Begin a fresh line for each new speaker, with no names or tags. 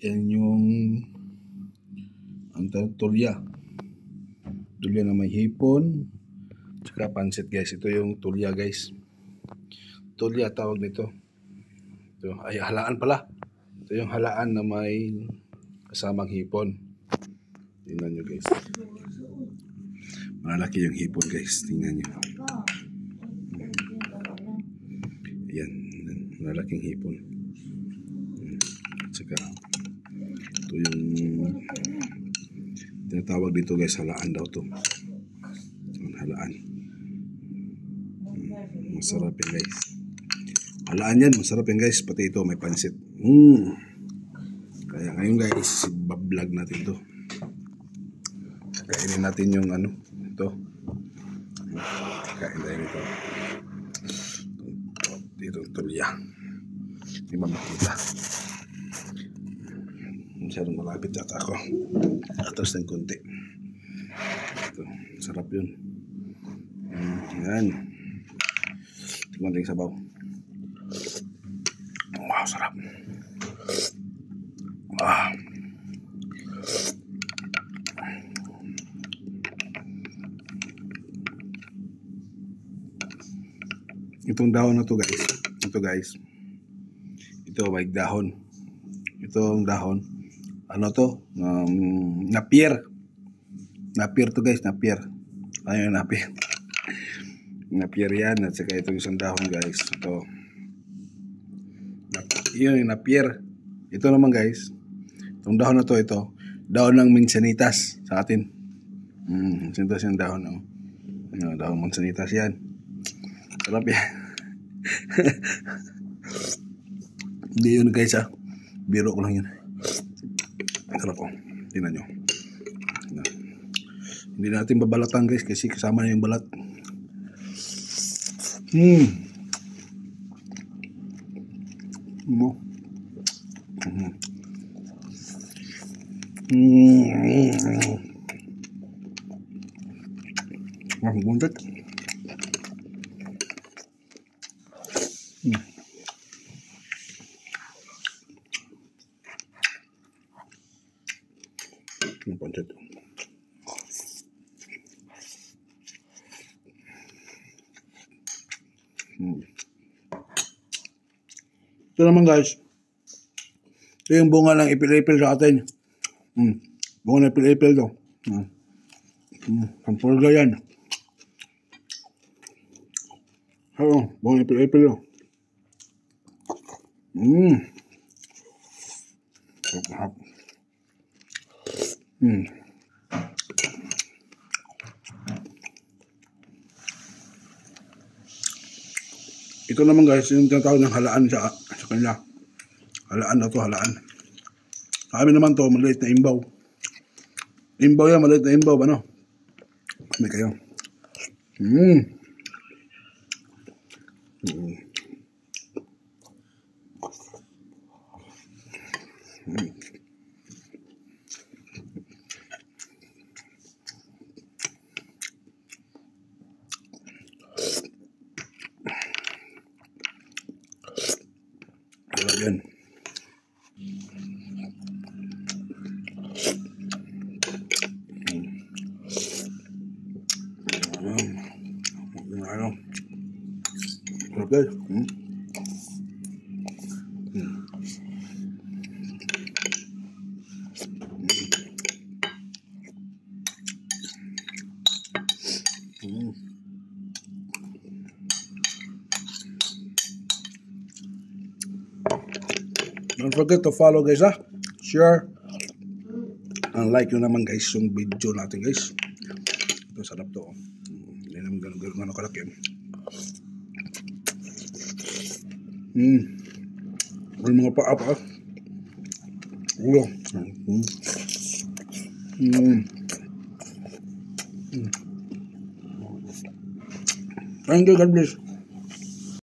Yan yung tulya. Tulya na may hipon. Tsaka pansit guys. Ito yung tulya guys. Tulya tawag nito. Ito, ay halaan pala. Ito yung halaan na may kasamang hipon. Tingnan nyo guys. Malaki yung hipon guys. Tingnan nyo. Ayan. Malaking hipon. Tsaka ito yung tinatawag dito guys. Halaan daw to. Halaan. Masarap yan guys. Halaan yan. Masarap yan guys. Pati ito may pansit. Kaya ngayon guys, bablog natin to. Kainin natin yung ano, ito. Kain tayo nito. Dito tulya. Hindi ba makita? Masyadong malapit yata ako. Atras ng konti. Ito, sarap yun. Yan. Tingnan natin sabaw. Wow, sarap. Itong dahon na to guys. Ito guys. Ito may dahon. Itong dahon. Ano to? Napier. Napier to guys. Napier. Ayun napier. Napier yan. At saka ito isang dahon guys. Ito. Yun yung napier. Ito naman guys. Itong dahon na to. Ito. Dahon ng mansanitas sa atin. Mansanitas yung dahon. Oh. Dahon mansanitas yan. Sarap yan. Hindi yun guys ha. Biro ko lang yun. Sarap ko. Tingnan nyo. Hindi natin babalatan guys kasi kasama na yung balat. Buntot. Yung pancit. Ito naman guys. Ito yung bunga ng ipil-ipil sa atin. Bunga ng ipil-ipil to. Pampurga yan. Oo, bunga ng ipil-ipil to. Sarap. Ito naman guys, yung tinatawag ng halaan sa kanila. Halaan na to, halaan. Sa amin naman to, maliit na imbaw. Imbaw yan, maliit na imbaw, ano? Kami kayo. Yan. Okay. Don't forget to follow guys ha. Share. And like yun naman guys yung video natin guys. Ito sarap to. Hindi naman gano'n kalaki. May mga paa. Ulo. Thank you, God bless.